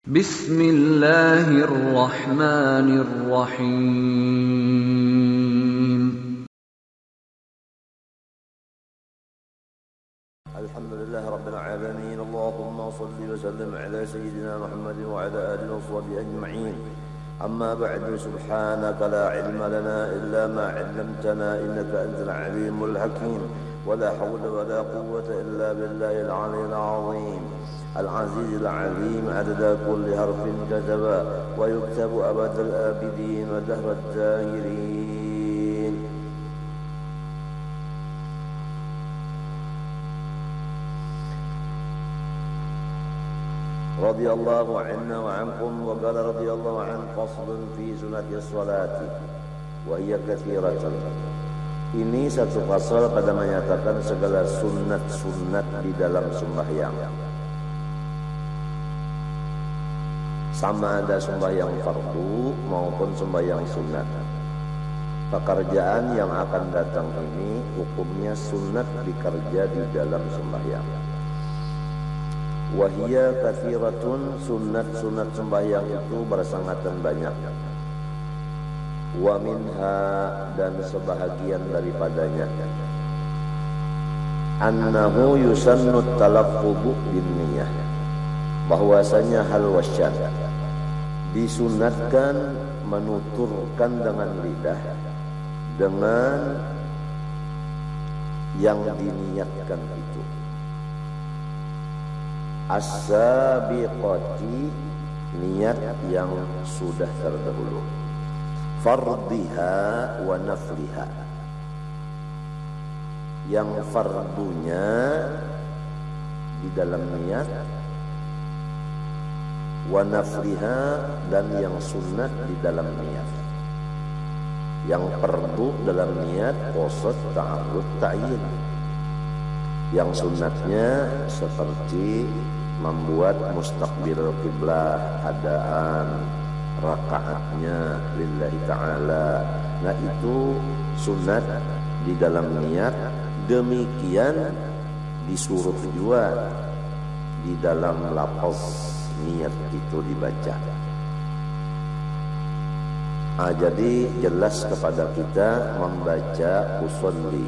Bismillahirrahmanirrahim. Alhamdulillah Rabbil Alamin. Allahumma salli wa sallim ala Sayyidina Muhammad wa ala alihi wa sahbihi ajma'in. Amma ba'du, subhanaka la ilma lana illa ma 'allamtana innaka antal alimul hakim. Wa la hawla wa la quwwata illa billahil 'aliyyil 'azim. Al-'azizil 'alim 'adada kulli harfin kataba wa yuktabu abadal abidin wa dahrat zahirin. Radhiyallahu anna wa ankum wa qala radhiyallahu an faslun fi sunnatis salati wa hiya katsiratun. Ini satu pasal pada menyatakan segala sunat-sunat di dalam sembahyang. Sama ada sembahyang fardu maupun sembahyang sunat. Pekerjaan yang akan datang ini hukumnya sunat dikerja di dalam sembahyang. Wahia katsiratun, sunat-sunat sembahyang itu bersangatan banyak. Wa minha, dan sebahagian daripadanya, annahu yusannu talaffuzu bin niyyah, bahwasanya hal wasyan disunatkan menuturkan dengan lidah dengan yang diniatkan itu. As-sabiqati, niat yang sudah terdahulu. Fardiha wa nafliha, yang fardunya di dalam niat, wa nafliha, dan yang sunat di dalam niat. Yang fardu dalam niat qasad ta'arud ta'yin, yang sunatnya seperti membuat mustaqbil qiblah, adaan rakaatnya lillahi ta'ala. Nah, itu sunat di dalam niat. Demikian disuruh juga di dalam lafaz niat itu dibaca. Jadi jelas kepada kita membaca usolli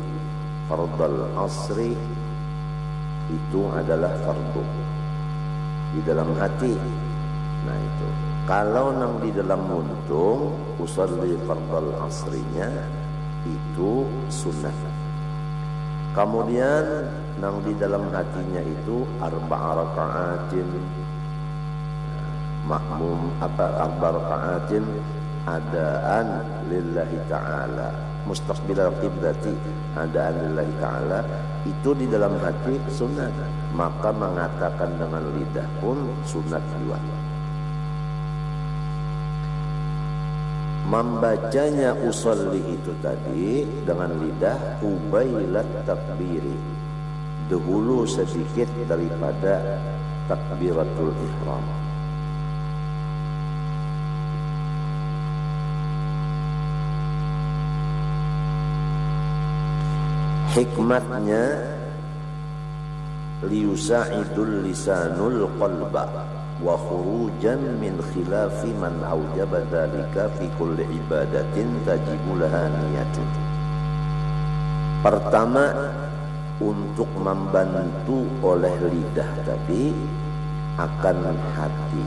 fardal asri itu adalah fardu di dalam hati. Nah, itu kalau nang di dalam muntung usolli fardal asrinya itu sunnah. Kemudian nang di dalam hatinya itu arba'a raka'atin, makmum arba'a raka'atin adaan lillahi ta'ala, mustaqbilal qiblati, adaan lillahi ta'ala, itu di dalam hati sunat. Maka mengatakan dengan lidah pun sunat juga. Membacanya usolli itu tadi dengan lidah ubailat takbiri, dahulu sedikit daripada takbiratul ihram. Hikmatnya liyusa'idul lisanul qalba wa khurujan min khilafi man aujaba dzalika fi kulli ibadatin tajibu laha niyatun. Pertama, untuk membantu oleh lidah tadi akan hati.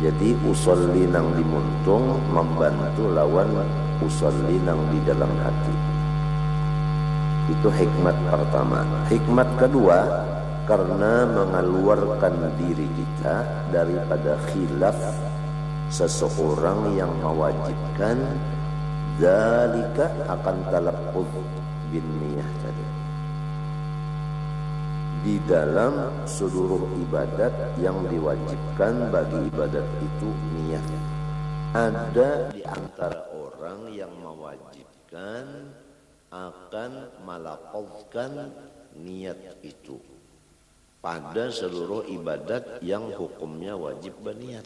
Jadi usolli nang dimuntung membantu lawan usolli nang di dalam hati. Itu hikmat pertama. Hikmat kedua, karena mengeluarkan diri kita daripada khilaf seseorang yang mewajibkan dzalika akan talaffuz bin niyyah tadi. Di dalam seluruh ibadat yang diwajibkan bagi ibadat itu niat. Ada di antara orang yang mewajibkan akan melafazkan niat itu pada seluruh ibadat yang hukumnya wajib berniat.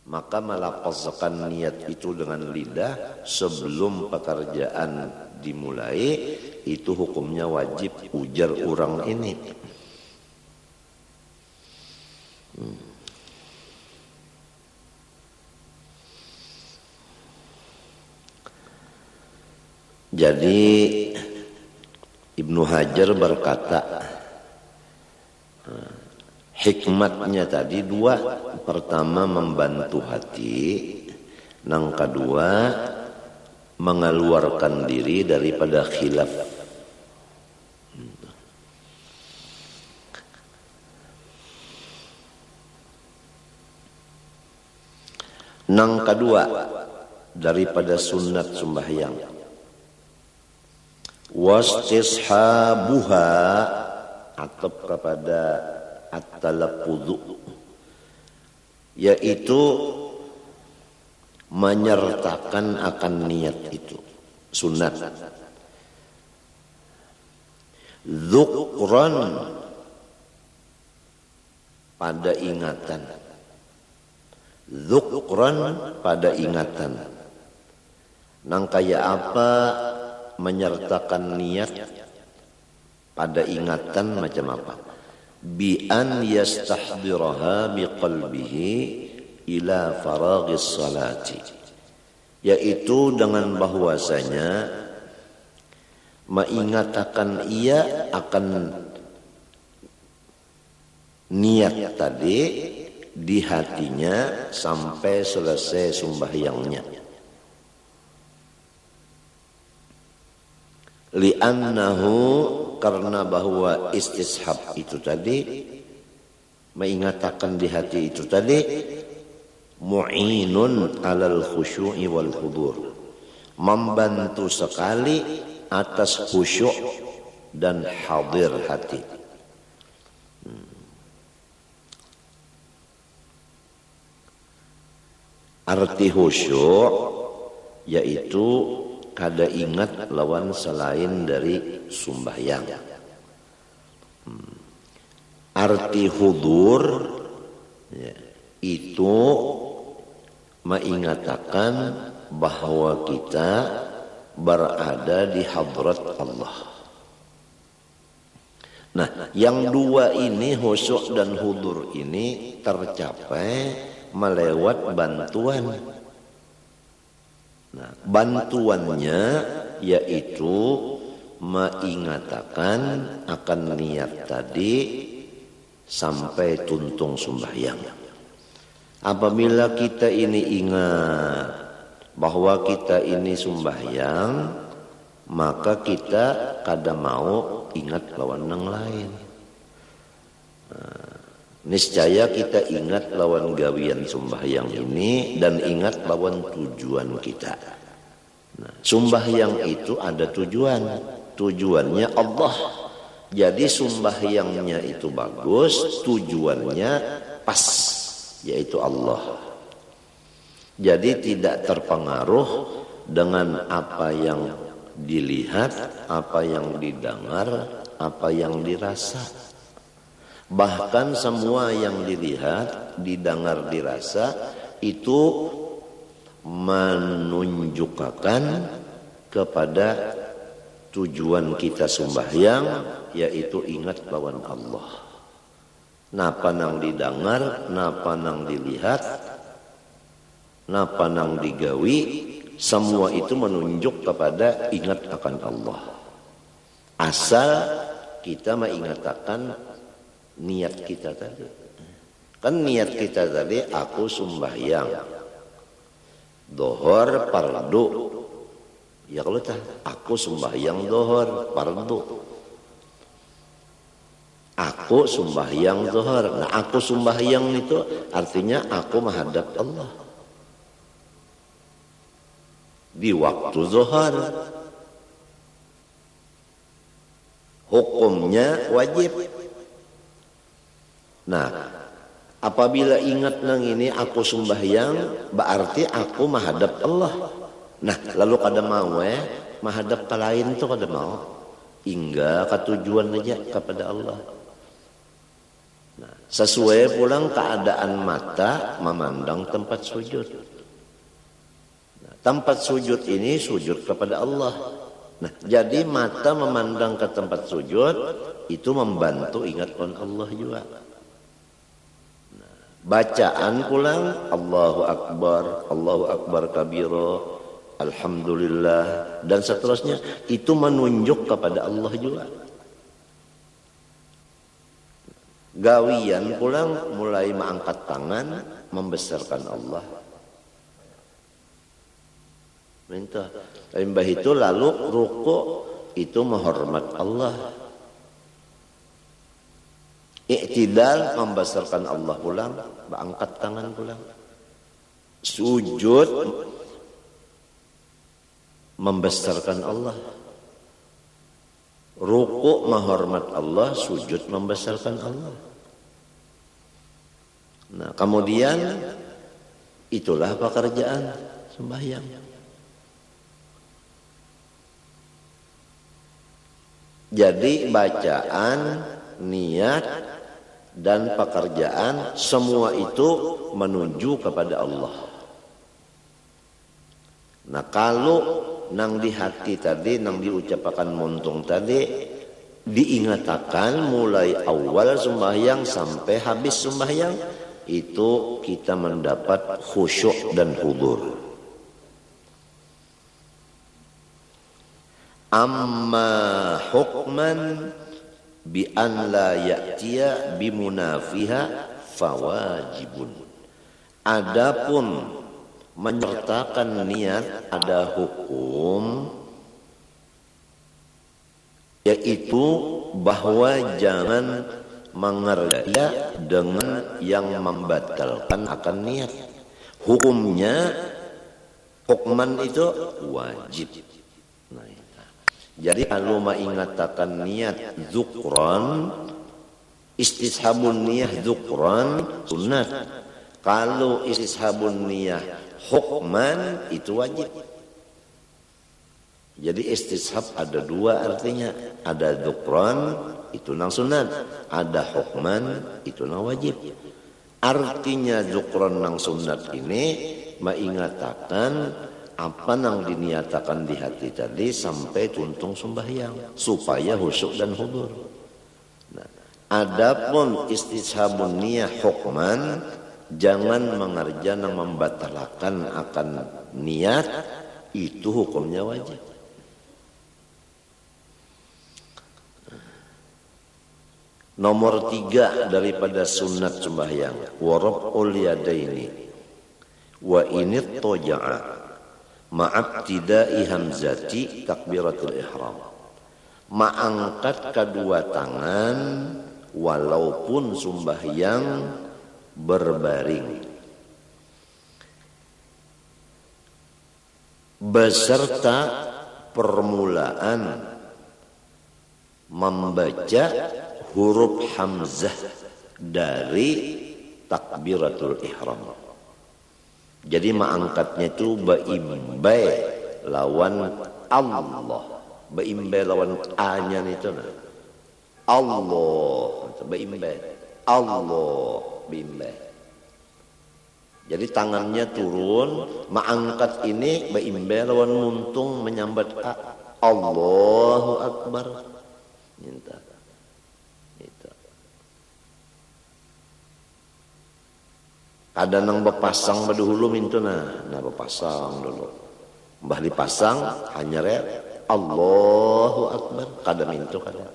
Maka melafazkan niat itu dengan lidah sebelum pekerjaan dimulai, itu hukumnya wajib, ujar orang ini. Jadi Ibnu Hajar berkata, hikmatnya tadi dua. Pertama membantu hati, yang kedua mengeluarkan diri daripada khilaf. Yang kedua daripada sunat sembahyang, wastishabuha, atau kepada at-talaffudhu, yaitu menyertakan akan niat itu sunat. Dzukran, pada ingatan. Dzukran, pada ingatan. Nang kaya apa menyertakan niat pada ingatan macam apa? Bi an yastahdiraha biqalbihi ila faraghis salati, yaitu dengan bahwasanya mengingatkan ia akan niat tadi di hatinya sampai selesai sembahyangnya. Li'annahu, karena bahwa istishab itu tadi, mengingatkan di hati itu tadi, mu'inun alal khusyu'i wal hudur, membantu sekali atas khusyuk dan hadir hati. Arti khusyuk yaitu kada ingat lawan selain dari sembahyang. Arti hudur ya, itu mengingatkan bahwa kita berada di hadrat Allah. Nah, yang dua ini, khusyuk dan hudur ini tercapai melewat bantuan. Nah, bantuannya yaitu mengingatkan akan niat tadi sampai tuntung sembahyang. Apabila kita ini ingat bahwa kita ini sembahyang, maka kita kada mau ingat lawan yang lain. Niscaya kita ingat lawan gawian sembahyang ini dan ingat lawan tujuan kita. Nah, sembahyang itu ada tujuan. Tujuannya Allah. Jadi sembahyangnya itu bagus, tujuannya pas, yaitu Allah. Jadi tidak terpengaruh dengan apa yang dilihat, apa yang didengar, apa yang dirasa. Bahkan semua yang dilihat, didengar, dirasa itu menunjukkan kepada tujuan kita sembahyang, yaitu ingat lawan Allah. Napa nang didengar, napa nang dilihat, napa nang digawi, semua itu menunjuk kepada ingat akan Allah. Asal kita mengingatkan niat kita tadi. Kan niat kita tadi, aku sembahyang dohor fardu. Ya kalau aku sembahyang dohor fardu. Aku sembahyang dohor. Nah, aku sembahyang itu artinya aku menghadap Allah di waktu zuhur. Hukumnya wajib. Nah, apabila ingat nang ini aku sembahyang, berarti aku menghadap Allah. Nah, lalu kada mau menghadap ke lain tu kada mau. Hingga ke tujuan aja kepada Allah. Nah, sesuai pulang keadaan mata memandang tempat sujud. Nah, tempat sujud ini sujud kepada Allah. Nah, jadi mata memandang ke tempat sujud itu membantu ingat on Allah juga. Bacaan pulang Allahu Akbar kabiro, alhamdulillah dan seterusnya, itu menunjuk kepada Allah juga. Gawian pulang mulai mengangkat tangan membesarkan Allah. Minta. Limbah itu lalu ruku itu menghormat Allah. Iktidal membesarkan Allah pulang, angkat tangan pulang. Sujud membesarkan Allah. Ruku menghormat Allah, sujud membesarkan Allah. Nah, kemudian itulah pekerjaan sembahyang. Jadi bacaan, niat, dan pekerjaan semua itu menuju kepada Allah. Nah, kalau nang di hati tadi, nang diucapkan muntung tadi, diingatakan mulai awal sembahyang sampai habis sembahyang, itu kita mendapat khusyuk dan hudur. Amma hukman bi an la ya'tiya bi munafiha fawajibun. Adapun menyertakan niat ada hukum, yaitu bahwa jangan mengerja dengan yang membatalkan akan niat. Hukumnya hukman itu wajib. Jadi kalau mengatakan niat dzukran, istishabun niyah dzukran sunat. Kalau istishabun niyah hukman itu wajib. Jadi istishab ada dua artinya. Ada dzukran itu nang sunat, ada hukman itu nang wajib. Artinya dzukran nang sunat ini mengatakan apa nang diniatakan di hati tadi sampai tuntung sembahyang supaya khusyuk dan hudur. Nah, adapun istishabun niyah hukman, jangan mengerja nang membatalkan akan niat, itu hukumnya wajib. Nomor 3 daripada sunat sembahyang, waraf'ul yadaini wa init toja'a ma'abtidai hamzati takbiratul ihram. Mengangkat kedua tangan walaupun sembahyang berbaring, beserta permulaan membaca huruf hamzah dari takbiratul ihram. Jadi mengangkatnya itu baimbai lawan Allah. Baimbai lawan A-nya itu nah. Allah, baimbai. Allah, baimbai. Jadi tangannya turun, mengangkat ini baimbai lawan muntung menyambat A. Allahu Akbar. Minta. Ada nang bepasang baduhulu mintu nah bepasang dulu. Mbah dipasang hanya Allahu Akbar kada mintu kada.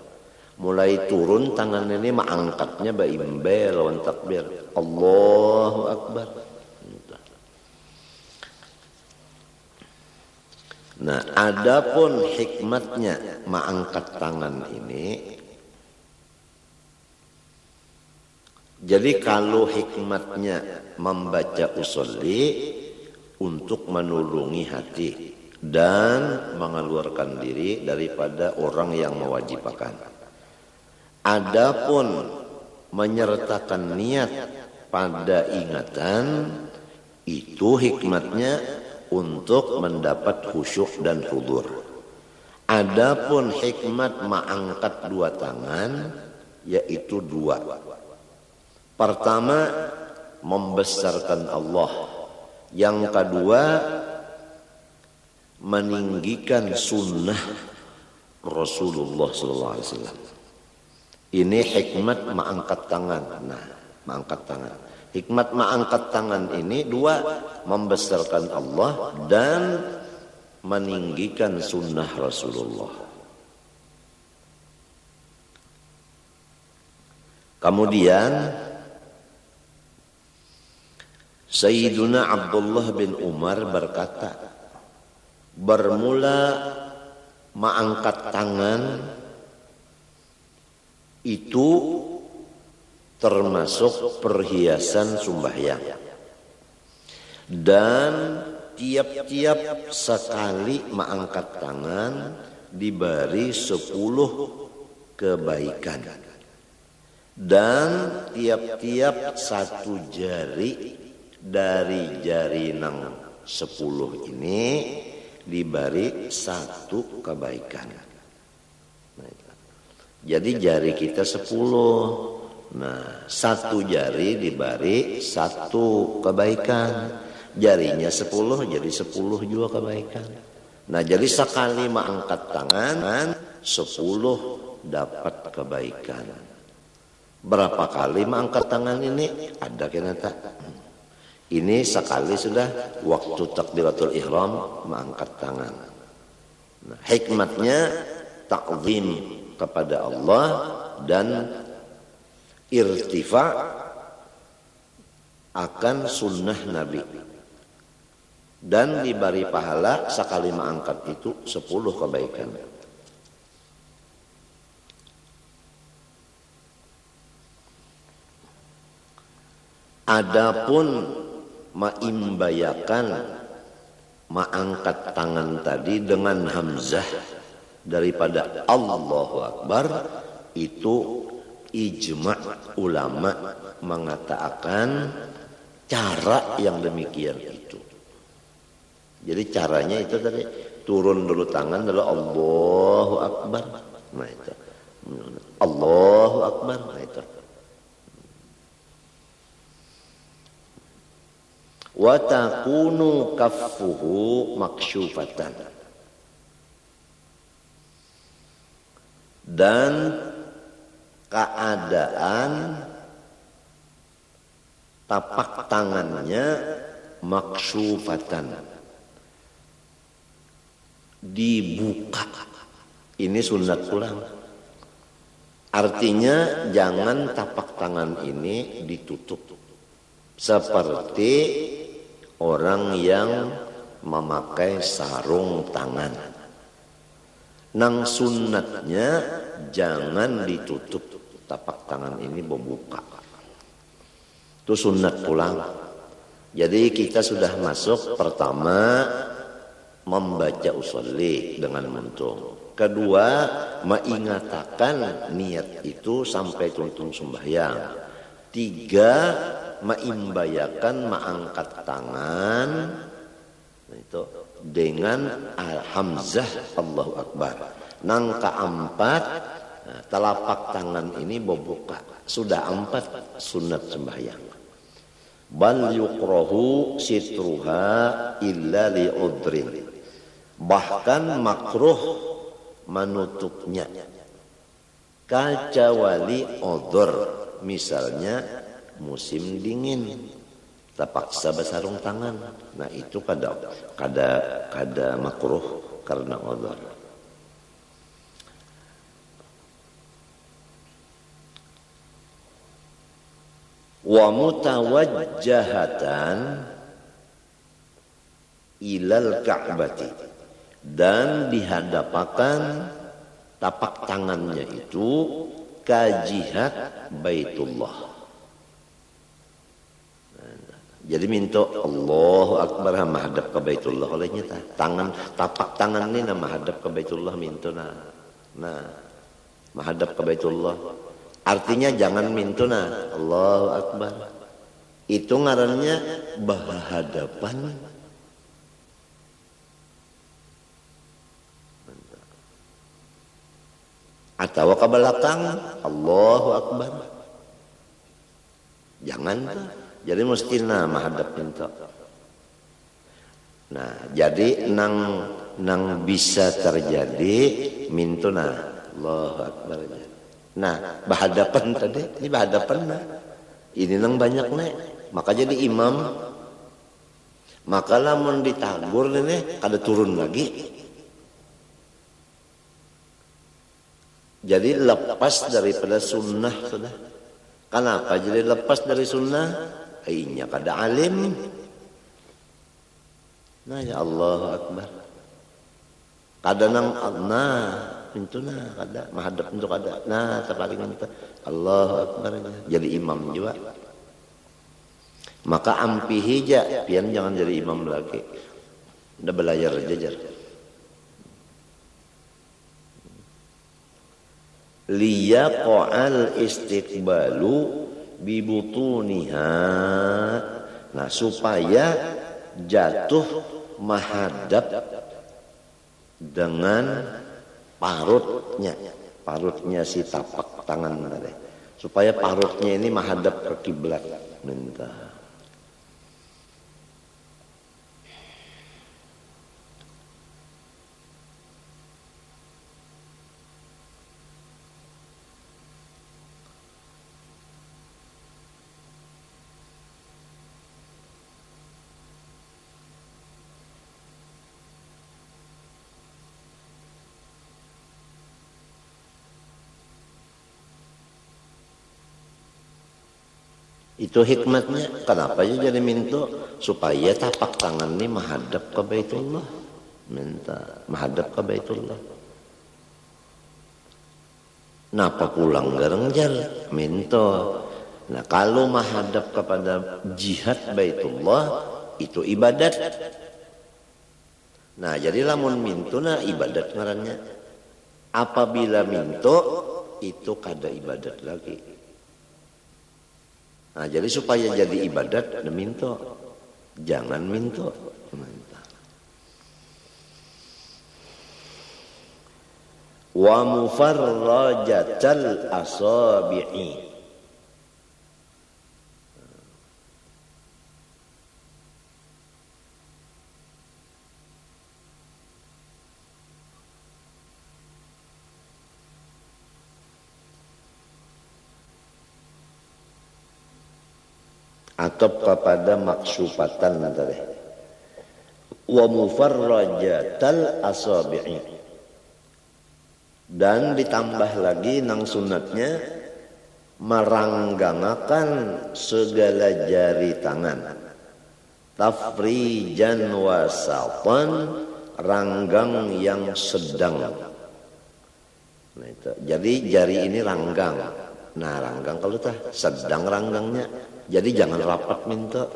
Mulai turun tangan ini mengangkatnya baimbai lawan takbir. Allahu Akbar. Nah, adapun hikmatnya mengangkat tangan ini, jadi kalau hikmatnya membaca usolli untuk menulungi hati dan mengeluarkan diri daripada orang yang mewajibkan. Adapun menyertakan niat pada ingatan, itu hikmatnya untuk mendapat khusyuk dan hudur. Adapun hikmat mengangkat dua tangan, yaitu dua. Pertama, membesarkan Allah. Yang kedua, meninggikan sunnah Rasulullah SAW. Ini hikmat mengangkat tangan. Nah, mengangkat tangan. hikmat mengangkat tangan ini dua, membesarkan Allah dan meninggikan sunnah Rasulullah. Kemudian Sayyiduna Abdullah bin Umar berkata, bermula mengangkat tangan itu termasuk perhiasan sembahyang, dan tiap-tiap sekali mengangkat tangan diberi 10 kebaikan, dan tiap-tiap satu jari dari jari nang 10 ini diberi 1 kebaikan. Jadi jari kita 10. Nah, 1 jari diberi 1 kebaikan. Jarinya 10 jadi 10 juga kebaikan. Nah, jadi sekali mengangkat tangan 10 dapat kebaikan. Berapa kali mengangkat tangan ini? Ada kena tak? Ini sekali sudah waktu takbiratul ihram mengangkat tangan. Nah, hikmatnya ta'zim kepada Allah dan irtifa akan sunnah Nabi, dan diberi pahala sekali mengangkat itu 10 kebaikan. Adapun maimbayakan mengangkat tangan tadi dengan hamzah daripada Allahu Akbar, itu ijma' ulama mengatakan cara yang demikian itu. Jadi caranya itu tadi, turun dulu tangan lalu Allahu Akbar. Nah itu. Allahu Akbar. Nah itu. Wa takunu kaffuhu maksyufatan. Dan keadaan tapak tangannya maksyufatan, dibuka. Ini sunat pulang. Artinya jangan tapak tangan ini ditutup seperti orang yang memakai sarung tangan. Nang sunnatnya jangan ditutup tapak tangan ini, membuka. Itu sunat pulang. Jadi kita sudah masuk pertama membaca usolli dengan muntung. Kedua, mengingatakan niat itu sampai tuntung sembahyang. 3, meimbayakan mengangkat tangan itu dengan hamzah Allahu Akbar. Nang keempat, telapak tangan ini membuka. Sudah 4 sunat sembahyang. Bal yukrahu sitruha illa li'udrin. Bahkan makruh menutupnya kecuali udhur, misalnya musim dingin terpaksa bersarung tangan. Nah itu kada makruh karena udhur. Wa mutawajjahatan ilal ka'bati, dan dihadapkan tapak tangannya itu ke jihad Baitullah. Jadi minta Allahu Akbar menghadap ke Baitullah olehnya tangan, tapak tangan ini menghadap ke Baitullah minta nah menghadap ke Baitullah. Artinya jangan minta Allahu Akbar. Itu ngarannya berhadapan. Atau ke belakang Allahu Akbar. Jangan tuh. Jadi mesti menghadap minta. Nah, jadi nang bisa terjadi minta Allahu Akbar. Nah, berhadapan tadi, ini berhadapan nah. Ini nang banyak nek. maka jadi imam. Maka lamun ditagur ini kada turun lagi. Jadi lepas daripada sunnah sudah. Kenapa jadi lepas dari sunnah? Ainya kada alim. Nah ya Allahu Akbar. Kada nang pintu kada menghadap untuk kada. Nah terpaling itu Allahu Akbar. Jadi imam juga. Maka ampihi ja, pian jangan jadi imam lagi. Udah belajar jajar. Liyaqa'al istiqbalu bibutuniha. Nah, supaya jatuh menghadap dengan parutnya si tapak tangan tadi. Supaya parutnya ini menghadap ke kiblat. Minta. Itu hikmatnya. Kenapa ya jadi minta? Supaya tapak tangan ini menghadap ke Baitullah. Minta menghadap ke Baitullah. Napa pulang gareng jar? Minta. Nah kalau menghadap kepada jihad Baitullah itu ibadat. Nah jadi lamun minto nah ibadat ngarannya. Apabila minto itu kada ibadat lagi. Nah, jadi supaya jadi ibadat, minto. Jangan minto. Wa mufarrajatal asabi'i. Atau kepada maksufatan tadi. Wa mufarrajatal asabi'i. Dan ditambah lagi nang sunatnya meranggangakan segala jari tangan. Tafrijan wasatan, ranggang yang sedang. Nah, itu. Jadi jari ini ranggang. Nah ranggang kalau tah sedang ranggangnya. Jadi jangan rapat minta.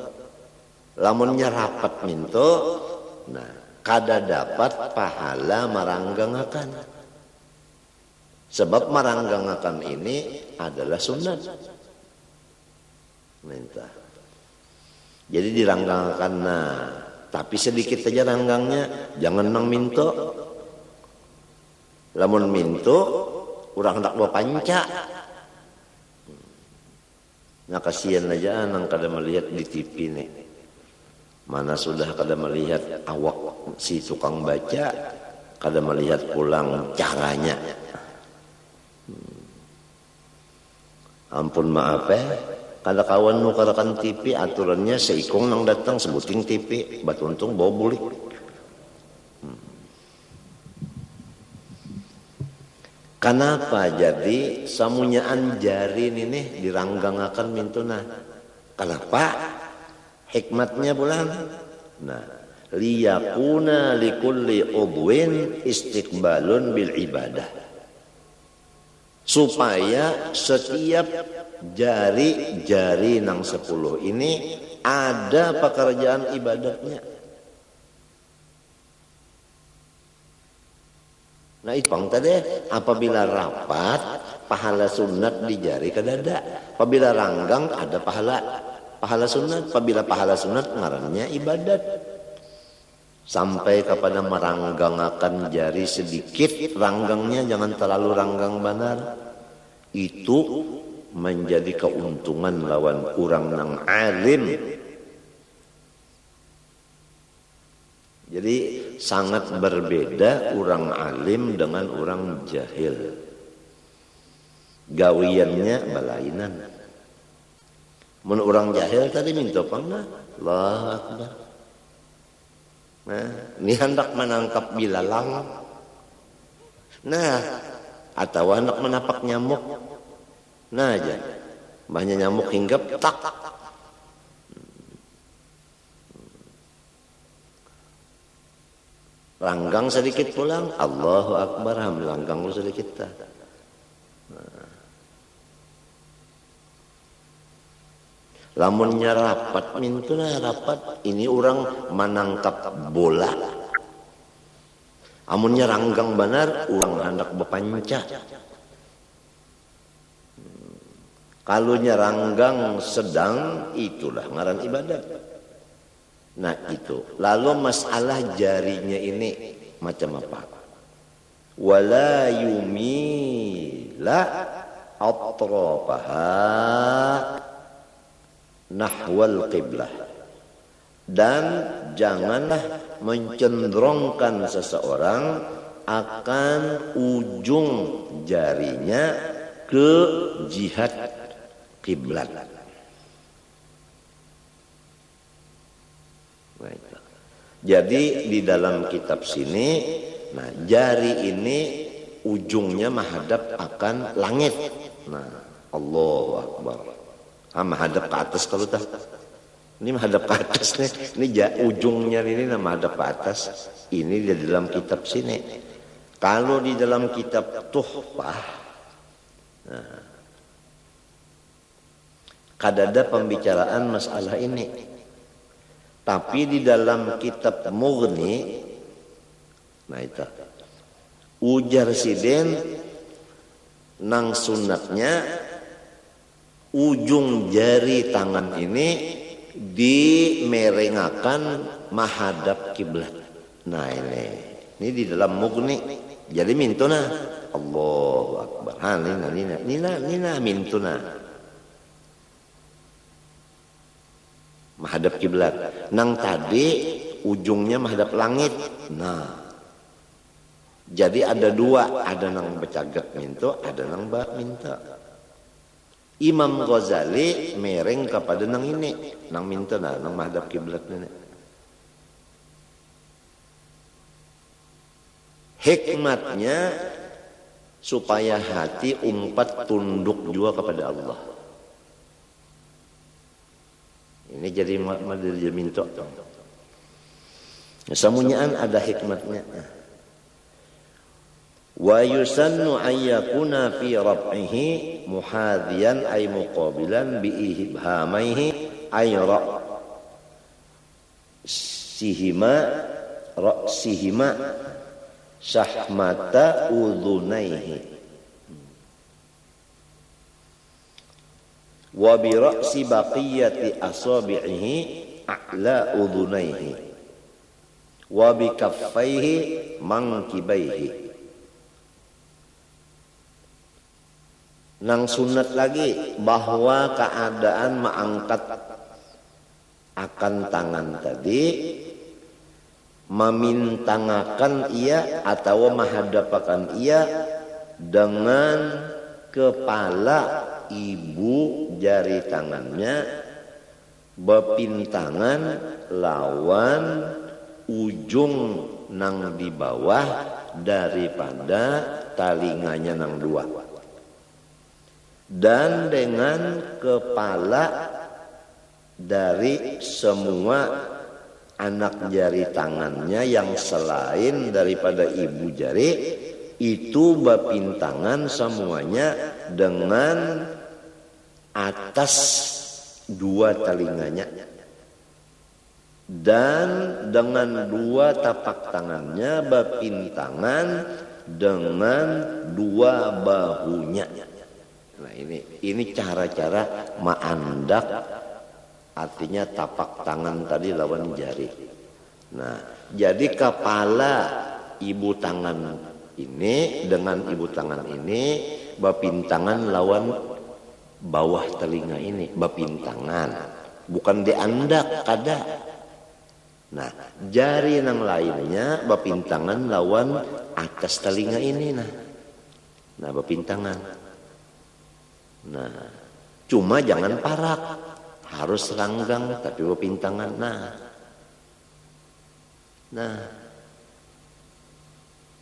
Lamunnya rapat minta, nah kada dapat pahala maranggangakan. Sebab maranggangakan ini adalah sunat. Minta. Jadi diranggangakan. Nah, tapi sedikit saja ranggangnya, jangan nang minta. Lamun minta, urang hendak bawa panca. Nah kasihan aja nang kada melihat di TV nih. Mana sudah kada melihat awak si tukang baca, kada melihat pulang caranya. Ampun maaf kada kawan nukarakan TV aturannya seikong nang datang sebuting TV, bat untung bawa bulik. Kenapa jadi samunyaan jari ini diranggangakan mintuna? Kenapa? Hikmatnya bulan. Nah, liyakuna likulli udwin istiqbalun bil ibadah. Supaya setiap jari-jari nang 10 ini ada pekerjaan ibadatnya. Nah itu bang tadi apabila rapat pahala sunat di jari kadada. Apabila ranggang ada pahala sunat. Apabila pahala sunat ngarannya ibadat. Sampai kepada meranggangakan jari sedikit ranggangnya, jangan terlalu ranggang benar. Itu menjadi keuntungan lawan orang nang alim. Jadi sangat berbeda orang alim dengan orang jahil. Gawiannya balainan. Mun orang jahil tadi minta pangna, Allahu Akbar. Nah, ini hendak menangkap bilalang. Nah, atau hendak menapak nyamuk. Nah aja, banyak nyamuk hinggap tak. Langgang sedikit pulang, Allahu Akbar, langgang lu sedikit tak. Lamunnya rapat, mintuna rapat. Ini orang menangkap bola. Amunnya ranggang benar, orang hendak berpanca. Kalau nyeranggang sedang, itulah ngaran ibadat. Nah itu. Lalu masalah jarinya ini macam apa? Wala yumila atrafaha nahwal qiblah. Dan janganlah mencenderungkan seseorang akan ujung jarinya ke jihad kiblat. Jadi di dalam kitab sini, nah jari ini ujungnya menghadap akan langit. Nah, Allahu Akbar. Menghadap ke atas kalau tak. Ini menghadap ke atas nih. Ini ujungnya ini menghadap ke atas. Ini di dalam kitab sini. Kalau di dalam kitab Tuhfah, nah, kadada pembicaraan masalah ini. Tapi di dalam kitab Mughni, nah itu ujar siden nang sunatnya ujung jari tangan ini dimerengakan menghadap kiblat. Nah ini di dalam Mughni. Jadi mintuna Allahu Akbar. Nina mintuna. Menghadap kiblat. Nang tadi ujungnya menghadap langit. Nah, jadi ada dua, ada nang becagak minta, ada nang bak minta. Imam Ghazali mereng kepada nang ini, nang minta nang menghadap kiblat ini. Hikmatnya supaya hati umpat tunduk juga kepada Allah. Ini jadi madil minta. Semuanya ada hikmatnya. Wa yusannu ayyakuna fi rab'ihi muhadhiyan ay muqabilan bi ibhamaihi ay ra'sihima syahmata udhunaihi wa bi ra'si baqiyati asabi'ihi a'la udhunaihi wa bi kaffaihi mankibaihi. Nang sunat lagi bahwa keadaan mengangkat akan tangan tadi memintangakan ia atau menghadapakan ia dengan kepala ibu jari tangannya berpintangan lawan ujung nang di bawah daripada talinganya nang dua, dan dengan kepala dari semua anak jari tangannya yang selain daripada ibu jari itu berpintangan semuanya dengan atas dua telinganya dan dengan dua tapak tangannya berpintangan dengan dua bahunya. Nah ini cara-cara ma'andak, artinya tapak tangan tadi lawan jari. Nah jadi kepala ibu tangan ini dengan ibu tangan ini berpintangan lawan bawah telinga ini, berpintangan, bukan diandak kada. Nah jari yang lainnya berpintangan lawan atas telinga ini, berpintangan. Nah cuma jangan parak, harus ranggang tapi pintangan.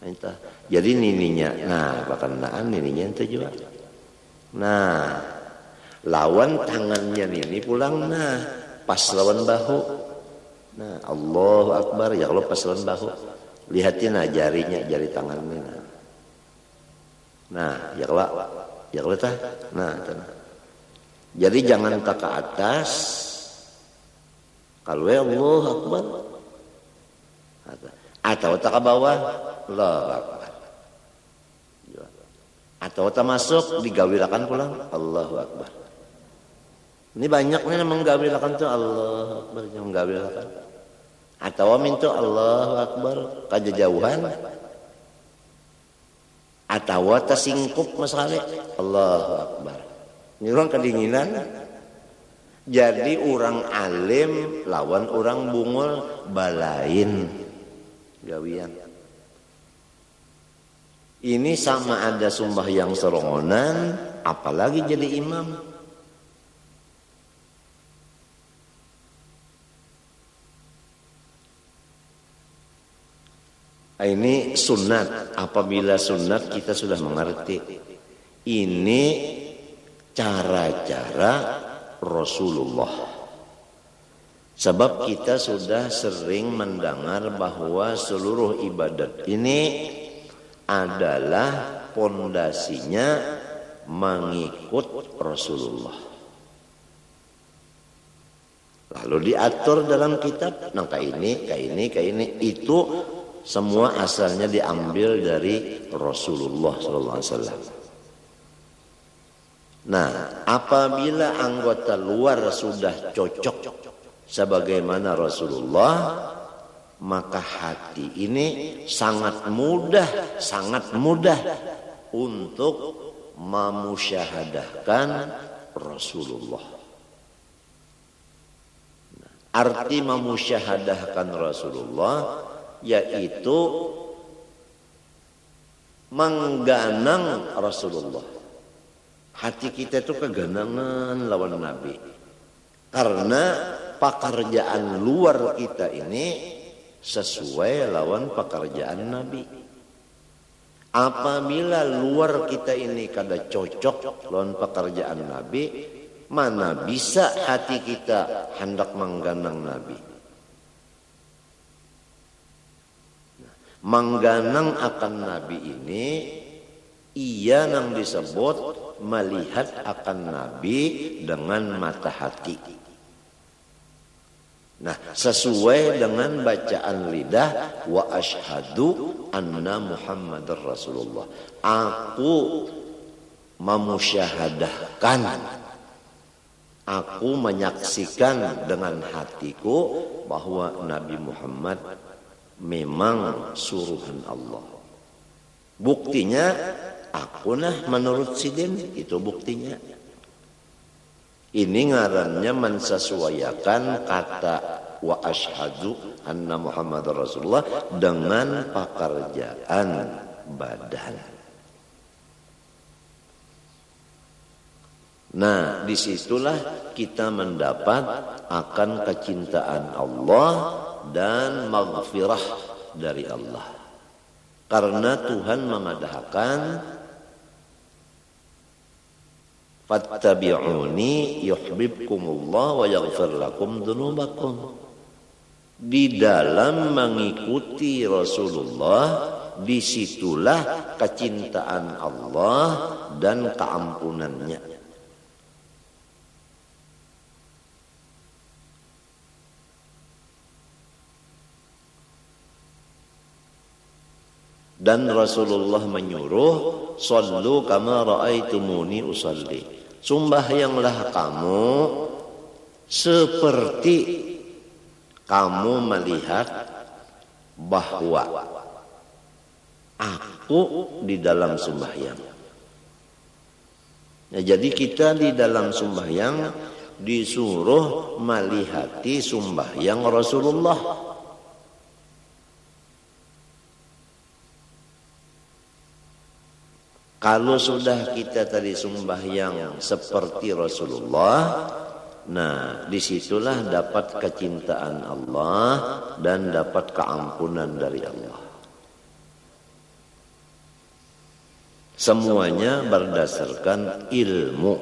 Entah. Jadi nininya, bakanaan nininya itu juga. Lawan tangannya nini pulang, pas lawan bahu. Allahu Akbar, ya Allah pas lawan bahu. Lihatin jarinya, jari tangannya. Ya Allah tah. Jadi jangan tak ke atas. Kalau Allahu Akbar. Atau tak ke bawah, Allahu Akbar. Atau tak masuk, digawilakan pulang, Allahu Akbar. Ini banyak nih menggawilakan tuh Allahu Akbar, yang menggawilakan. Atau minta Allahu Akbar, kajauhan. Atau tersingkup masalah, Allahu Akbar. Ini orang kedinginan. Jadi orang alim lawan orang bungul balain gawian. Ini sama ada sembahyang serongonan, apalagi jadi imam. Ini sunat. Apabila sunat kita sudah mengerti. Ini cara-cara Rasulullah. Sebab kita sudah sering mendengar bahwa seluruh ibadat ini adalah pondasinya mengikut Rasulullah. Lalu diatur dalam kitab, kayak ini. Itu semua asalnya diambil dari Rasulullah SAW. Apabila anggota luar sudah cocok sebagaimana Rasulullah, maka hati ini sangat mudah untuk memusyahadahkan Rasulullah. Arti memusyahadahkan Rasulullah yaitu mengganang Rasulullah. Hati kita itu keganangan lawan Nabi. Karena pekerjaan luar kita ini sesuai lawan pekerjaan Nabi. Apabila luar kita ini kada cocok lawan pekerjaan Nabi, mana bisa hati kita hendak mengganang Nabi. Mengganang akan Nabi ini ia yang disebut melihat akan Nabi dengan mata hati. Sesuai dengan bacaan lidah, wa asyhadu anna Muhammadar Rasulullah. Aku memusyahadahkan, aku menyaksikan dengan hatiku bahwa Nabi Muhammad memang suruhan Allah. Buktinya aku menurut sidin, itu buktinya. Ini ngarannya mensesuaikan kata wa asyhadu anna Muhammadar Rasulullah dengan pekerjaan badan. Disitulah kita mendapat akan kecintaan Allah dan maghfirah dari Allah. Karena Tuhan memadahkan fattabi'uni yuhibbukumullah wa yaghfir lakum dzunubakum. Di dalam mengikuti Rasulullah, disitulah kecintaan Allah dan keampunannya. Dan Rasulullah menyuruh, sallu kama ra'aitumuni usalli. Sembahyanglah kamu seperti kamu melihat bahwa aku di dalam sembahyang. Jadi kita di dalam sembahyang disuruh melihati sembahyang Rasulullah. Kalau sudah kita tadi sembahyang seperti Rasulullah, Nah, disitulah dapat kecintaan Allah dan dapat keampunan dari Allah. Semuanya berdasarkan ilmu.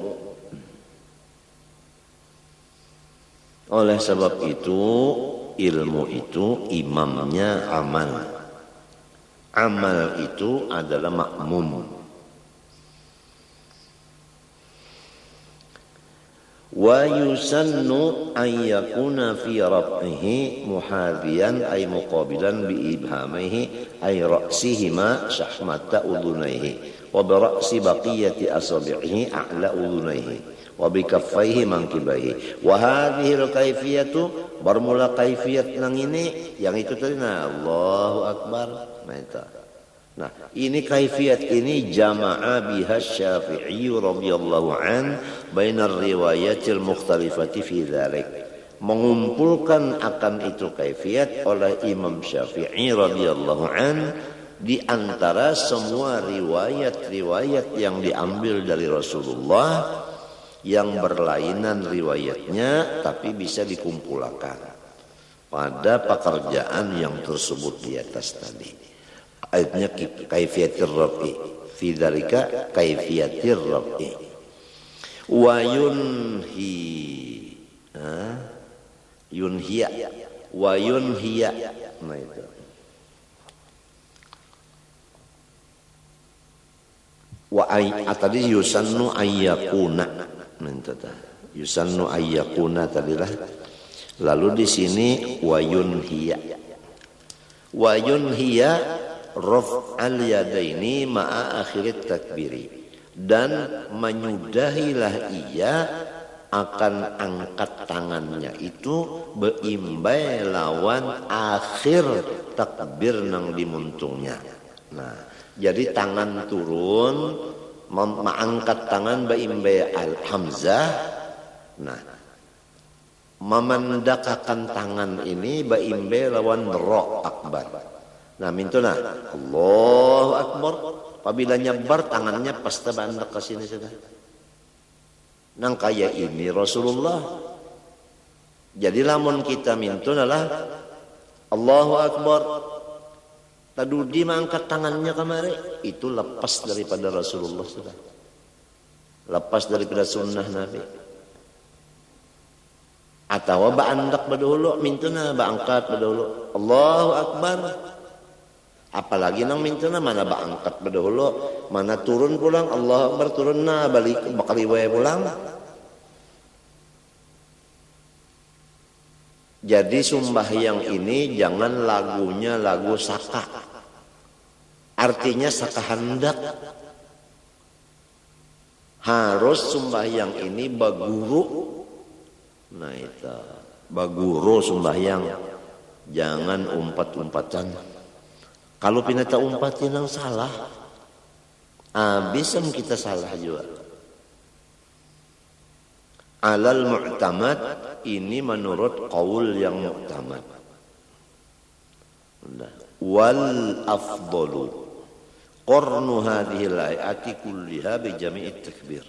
Oleh sebab itu, ilmu itu imamnya amal. Amal itu adalah makmum. Wa yusannu an yakuna fi raf'ihi muhadhiyan ay muqabilan bi ibhamihi ay ra'sihima shahmata udhunayhi wa bi ra'si baqiyati asabi'ihi a'la udhunayhi wa bi kaffaihi mankibaihi wa hadhihi al-kaifiyatu bermula kaifiyat nang ini yang itu tadi Allahu akbar. Nah, ini kaifiyat ini jama'a biha Syafi'i radhiyallahu an bainar riwayatil mukhtalifati fi dzalik. Mengumpulkan akan itu kaifiyat oleh Imam Syafi'i radhiyallahu an di antara semua riwayat-riwayat yang diambil dari Rasulullah yang berlainan riwayatnya tapi bisa dikumpulkan pada pekerjaan yang tersebut di atas tadi. Ayatnya kaifiyatir rafi fi dzalika kaifiyatir rafi wa yunhiya wa yunhiya. Nah itu wa tadi yusannu ayyakuna, yusannu ayyakuna tadilah. Lalu di sini wa yunhiya raf'al yadaini ma'a akhirit takbiri, dan menyudahilah ia akan angkat tangannya itu beimbai lawan akhir takbir nang dimuntungnya. Nah, jadi tangan turun mengangkat tangan beimbai al-hamzah. Nah, memandakakan tangan ini beimbai lawan ro akbar. Nah, mintuna Allahu akbar. Apabila nyebar tangannya pasti bandak ke sini sudah. Nang kaya ini Rasulullah. Jadi lamun kita mintuna lah Allahu akbar. Tadudi mangkat tangannya kemari, itu lepas daripada Rasulullah sudah. Lepas daripada sunnah Nabi. Atau ba'andak badahulu mintuna ba'angkat badahulu Allahu akbar. Apalagi nang mintuna mana angkat berdahulu, mana turun pulang Allah Akbar turun na balik bakal riwayat pulang. Jadi sembahyang ini jangan lagunya lagu saka. Artinya saka hendak. Harus sembahyang ini baguru. Nah itu baguru sembahyang. Jangan umpat-umpatan. Kalau pinata umpatin yang salah, bisa kita salah juga. Alal mu'tamad ini menurut qaul yang mu'tamad. Wal afdalu qarnu hadhil ayati kulliha bi jami'it takbir.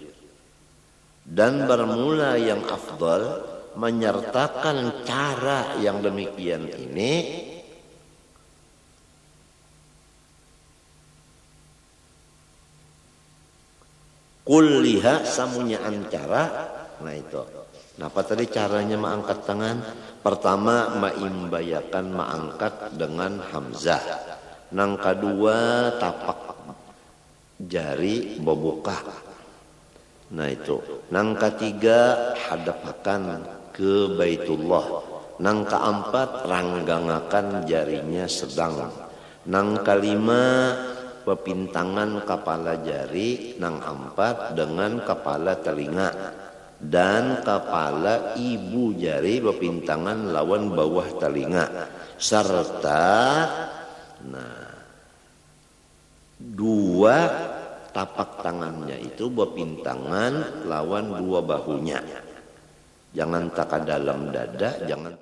Dan bermula yang afdal menyertakan cara yang demikian ini kulliha samunya antara. Nah itu. Nah apa tadi caranya mengangkat tangan? Pertama maimbayakan mengangkat dengan hamzah. Nang kedua tapak jari boboka. Nah itu. Nang ketiga hadapakan ke Baitullah. Nang keempat ranggangakan jarinya sedang. Nang kelima pepintangan kepala jari, nang empat dengan kepala telinga dan kepala ibu jari pepintangan lawan bawah telinga serta dua tapak tangannya itu pepintangan lawan dua bahunya. Jangan tak dalam dada, jangan